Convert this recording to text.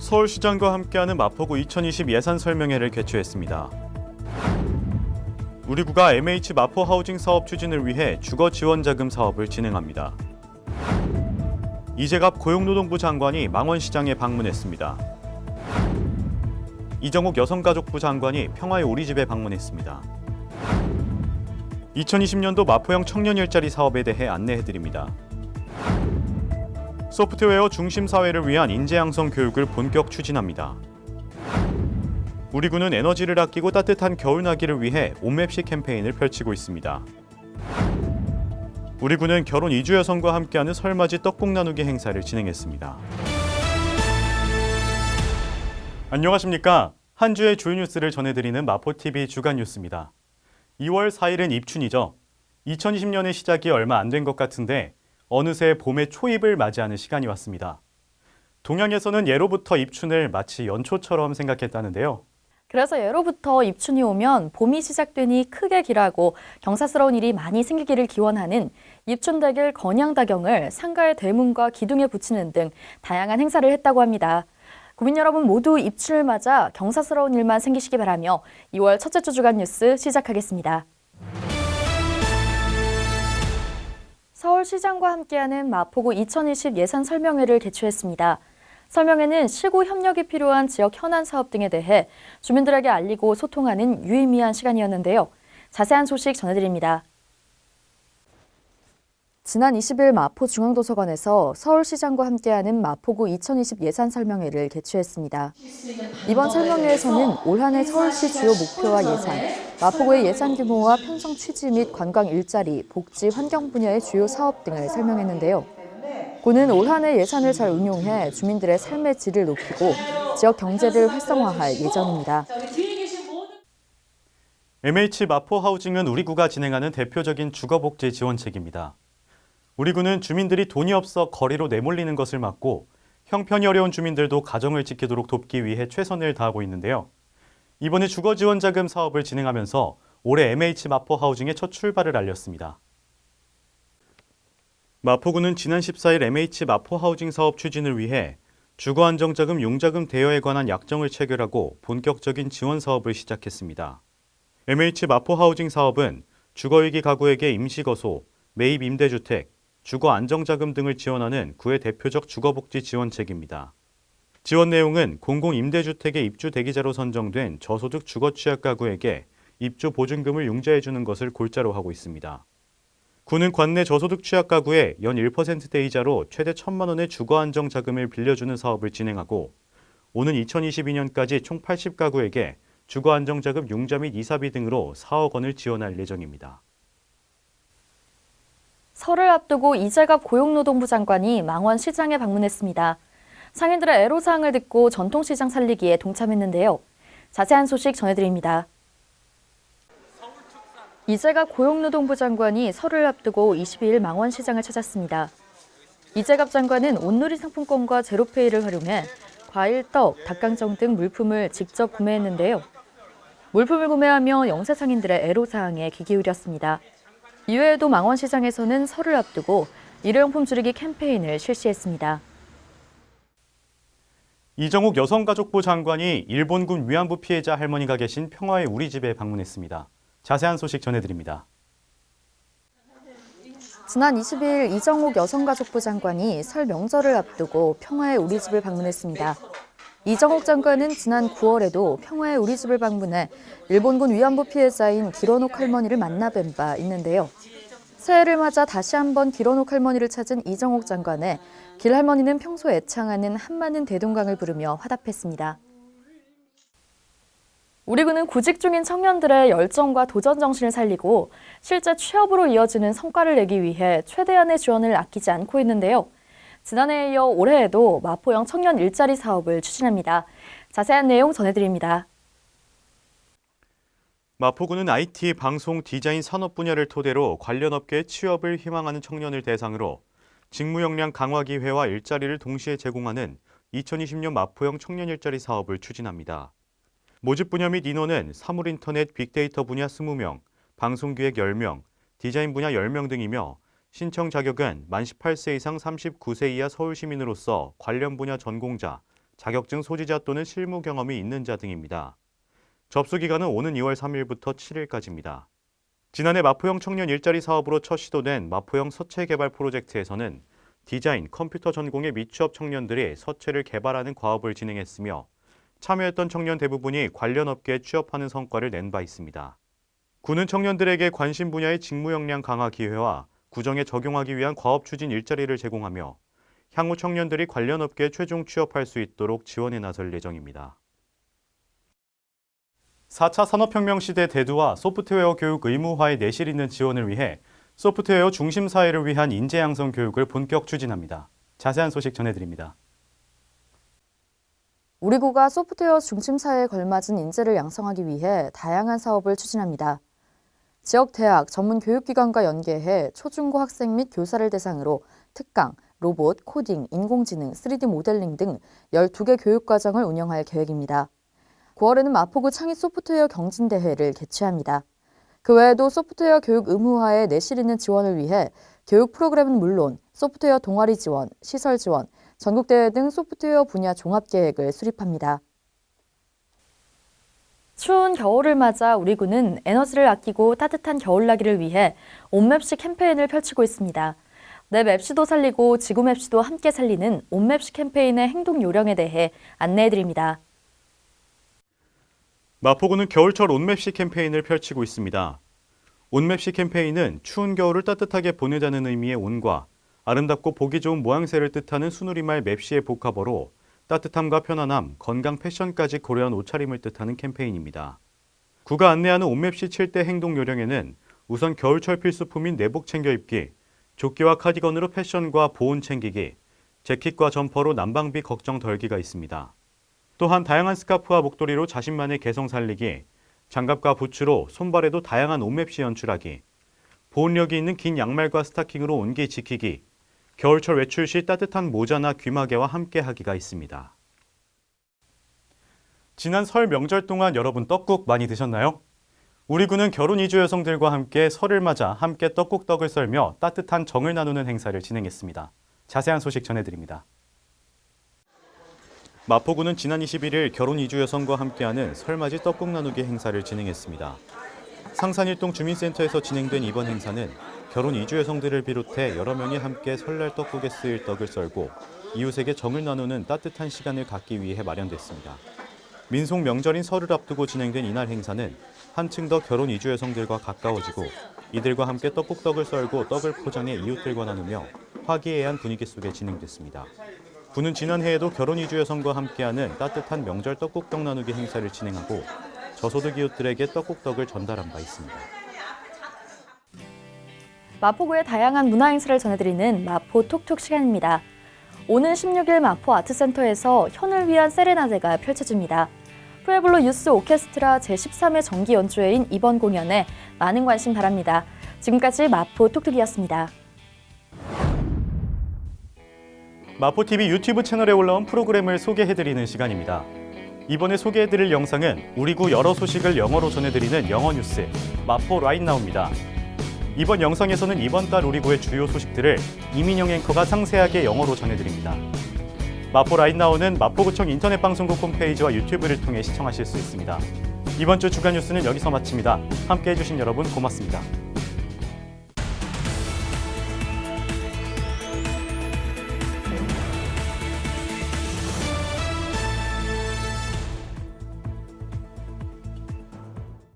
서울시장과 함께하는 마포구 2020 예산 설명회를 개최했습니다. 우리 구가 MH 마포 하우징 사업 추진을 위해 주거 지원 자금 사업을 진행합니다. 이재갑 고용노동부 장관이 망원시장에 방문했습니다. 이정욱 여성가족부 장관이 평화의 우리집에 방문했습니다. 2020년도 마포형 청년 일자리 사업에 대해 안내해드립니다. 소프트웨어 중심 사회를 위한 인재 양성 교육을 본격 추진합니다. 우리 구는 에너지를 아끼고 따뜻한 겨울나기를 위해 온맵시 캠페인을 펼치고 있습니다. 우리 구는 결혼 이주 여성과 함께하는 설맞이 떡국 나누기 행사를 진행했습니다. 안녕하십니까? 한 주의 주요 뉴스를 전해드리는 마포TV 주간 뉴스입니다. 2월 4일은 입춘이죠. 2020년의 시작이 얼마 안 된 것 같은데 어느새 봄의 초입을 맞이하는 시간이 왔습니다. 동양에서는 예로부터 입춘을 마치 연초처럼 생각했다는데요. 그래서 예로부터 입춘이 오면 봄이 시작되니 크게 길하고 경사스러운 일이 많이 생기기를 기원하는 입춘대길 건양다경을 상가의 대문과 기둥에 붙이는 등 다양한 행사를 했다고 합니다. 국민 여러분 모두 입춘을 맞아 경사스러운 일만 생기시기 바라며 2월 첫째 주 주간 뉴스 시작하겠습니다. 서울시장과 함께하는 마포구 2020 예산 설명회를 개최했습니다. 설명회는 시구 협력이 필요한 지역 현안 사업 등에 대해 주민들에게 알리고 소통하는 유의미한 시간이었는데요. 자세한 소식 전해드립니다. 지난 20일 마포중앙도서관에서 서울시장과 함께하는 마포구 2020 예산 설명회를 개최했습니다. 이번 설명회에서는 올 한 해 서울시 주요 목표와 예산, 마포구의 예산 규모와 편성 취지 및 관광 일자리, 복지, 환경 분야의 주요 사업 등을 설명했는데요. 구는 올 한 해 예산을 잘 운용해 주민들의 삶의 질을 높이고 지역 경제를 활성화할 예정입니다. MH 마포 하우징은 우리 구가 진행하는 대표적인 주거복지 지원책입니다. 우리 구는 주민들이 돈이 없어 거리로 내몰리는 것을 막고 형편이 어려운 주민들도 가정을 지키도록 돕기 위해 최선을 다하고 있는데요. 이번에 주거지원자금 사업을 진행하면서 올해 MH 마포 하우징의 첫 출발을 알렸습니다. 마포구는 지난 14일 MH 마포 하우징 사업 추진을 위해 주거안정자금 용자금 대여에 관한 약정을 체결하고 본격적인 지원 사업을 시작했습니다. MH 마포 하우징 사업은 주거위기 가구에게 임시거소, 매입 임대주택, 주거안정자금 등을 지원하는 구의 대표적 주거복지 지원책입니다. 지원 내용은 공공임대주택의 입주 대기자로 선정된 저소득 주거취약 가구에게 입주 보증금을 융자해주는 것을 골자로 하고 있습니다. 구는 관내 저소득 취약 가구에 연 1%대 이자로 최대 1,000만 원의 주거안정자금을 빌려주는 사업을 진행하고 오는 2022년까지 총 80가구에게 주거안정자금 융자 및 이사비 등으로 4억 원을 지원할 예정입니다. 설을 앞두고 이재갑 고용노동부 장관이 망원시장에 방문했습니다. 상인들의 애로사항을 듣고 전통시장 살리기에 동참했는데요. 자세한 소식 전해드립니다. 이재갑 고용노동부 장관이 설을 앞두고 22일 망원시장을 찾았습니다. 이재갑 장관은 온누리 상품권과 제로페이를 활용해 과일, 떡, 닭강정 등 물품을 직접 구매했는데요. 물품을 구매하며 영세 상인들의 애로사항에 귀 기울였습니다. 이외에도 망원시장에서는 설을 앞두고 일회용품 줄이기 캠페인을 실시했습니다. 이정욱 여성가족부 장관이 일본군 위안부 피해자 할머니가 계신 평화의 우리집에 방문했습니다. 자세한 소식 전해드립니다. 지난 22일 이정욱 여성가족부 장관이 설 명절을 앞두고 평화의 우리집을 방문했습니다. 이정욱 장관은 지난 9월에도 평화의 우리집을 방문해 일본군 위안부 피해자인 기런옥 할머니를 만나 뵌 바 있는데요. 새해를 맞아 다시 한번 기런옥 할머니를 찾은 이정욱 장관의 길 할머니는 평소 애창하는 한마는 대동강을 부르며 화답했습니다. 우리 구는 구직 중인 청년들의 열정과 도전 정신을 살리고 실제 취업으로 이어지는 성과를 내기 위해 최대한의 지원을 아끼지 않고 있는데요. 지난해에 이어 올해에도 마포형 청년 일자리 사업을 추진합니다. 자세한 내용 전해드립니다. 마포구는 IT, 방송, 디자인 산업 분야를 토대로 관련 업계에 취업을 희망하는 청년을 대상으로 직무 역량 강화 기회와 일자리를 동시에 제공하는 2020년 마포형 청년 일자리 사업을 추진합니다. 모집 분야 및 인원은 사물인터넷, 빅데이터 분야 20명, 방송기획 10명, 디자인 분야 10명 등이며 신청 자격은 만 18세 이상 39세 이하 서울시민으로서 관련 분야 전공자, 자격증 소지자 또는 실무 경험이 있는 자 등입니다. 접수 기간은 오는 2월 3일부터 7일까지입니다. 지난해 마포형 청년 일자리 사업으로 첫 시도된 마포형 서체 개발 프로젝트에서는 디자인, 컴퓨터 전공의 미취업 청년들이 서체를 개발하는 과업을 진행했으며 참여했던 청년 대부분이 관련 업계에 취업하는 성과를 낸 바 있습니다. 군은 청년들에게 관심 분야의 직무 역량 강화 기회와 구정에 적용하기 위한 과업 추진 일자리를 제공하며 향후 청년들이 관련 업계에 최종 취업할 수 있도록 지원에 나설 예정입니다. 4차 산업혁명 시대 대두와 소프트웨어 교육 의무화의 내실 있는 지원을 위해 소프트웨어 중심 사회를 위한 인재 양성 교육을 본격 추진합니다. 자세한 소식 전해드립니다. 우리 구가 소프트웨어 중심 사회에 걸맞은 인재를 양성하기 위해 다양한 사업을 추진합니다. 지역 대학, 전문 교육기관과 연계해 초중고 학생 및 교사를 대상으로 특강, 로봇, 코딩, 인공지능, 3D 모델링 등 12개 교육과정을 운영할 계획입니다. 9월에는 마포구 창의 소프트웨어 경진대회를 개최합니다. 그 외에도 소프트웨어 교육 의무화에 내실 있는 지원을 위해 교육 프로그램은 물론 소프트웨어 동아리 지원, 시설 지원, 전국대회 등 소프트웨어 분야 종합계획을 수립합니다. 추운 겨울을 맞아 우리 구는 에너지를 아끼고 따뜻한 겨울나기를 위해 온맵시 캠페인을 펼치고 있습니다. 내 맵시도 살리고 지구 맵시도 함께 살리는 온맵시 캠페인의 행동 요령에 대해 안내해드립니다. 마포구는 겨울철 온맵시 캠페인을 펼치고 있습니다. 온맵시 캠페인은 추운 겨울을 따뜻하게 보내자는 의미의 온과 아름답고 보기 좋은 모양새를 뜻하는 순우리말 맵시의 복합어로 따뜻함과 편안함, 건강, 패션까지 고려한 옷차림을 뜻하는 캠페인입니다. 구가 안내하는 온맵시 7대 행동 요령에는 우선 겨울철 필수품인 내복 챙겨 입기, 조끼와 카디건으로 패션과 보온 챙기기, 재킷과 점퍼로 난방비 걱정 덜기가 있습니다. 또한 다양한 스카프와 목도리로 자신만의 개성 살리기, 장갑과 부츠로 손발에도 다양한 온맵시 연출하기, 보온력이 있는 긴 양말과 스타킹으로 온기 지키기, 겨울철 외출 시 따뜻한 모자나 귀마개와 함께하기가 있습니다. 지난 설 명절 동안 여러분 떡국 많이 드셨나요? 우리 구는 결혼 이주 여성들과 함께 설을 맞아 함께 떡국떡을 썰며 따뜻한 정을 나누는 행사를 진행했습니다. 자세한 소식 전해드립니다. 마포구는 지난 21일 결혼 이주 여성과 함께하는 설맞이 떡국 나누기 행사를 진행했습니다. 상산일동 주민센터에서 진행된 이번 행사는 결혼 이주 여성들을 비롯해 여러 명이 함께 설날 떡국에 쓰일 떡을 썰고 이웃에게 정을 나누는 따뜻한 시간을 갖기 위해 마련됐습니다. 민속 명절인 설을 앞두고 진행된 이날 행사는 한층 더 결혼 이주 여성들과 가까워지고 이들과 함께 떡국떡을 썰고 떡을 포장해 이웃들과 나누며 화기애애한 분위기 속에 진행됐습니다. 구는 지난해에도 결혼 이주 여성과 함께하는 따뜻한 명절 떡국떡 나누기 행사를 진행하고 저소득 이웃들에게 떡국떡을 전달한 바 있습니다. 마포구의 다양한 문화 행사를 전해드리는 마포 톡톡 시간입니다. 오는 16일 마포 아트센터에서 현을 위한 세레나데가 펼쳐집니다. 푸에블로 유스 오케스트라 제13회 정기 연주회인 이번 공연에 많은 관심 바랍니다. 지금까지 마포 톡톡이었습니다. 마포TV 유튜브 채널에 올라온 프로그램을 소개해드리는 시간입니다. 이번에 소개해드릴 영상은 우리 구 여러 소식을 영어로 전해드리는 영어 뉴스 마포 라이트 나우입니다. 이번 영상에서는 이번 달 우리 구의 주요 소식들을 이민영 앵커가 상세하게 영어로 전해드립니다. 마포 라이트 나우는 마포구청 인터넷 방송국 홈페이지와 유튜브를 통해 시청하실 수 있습니다. 이번 주 주간 뉴스는 여기서 마칩니다. 함께해 주신 여러분 고맙습니다.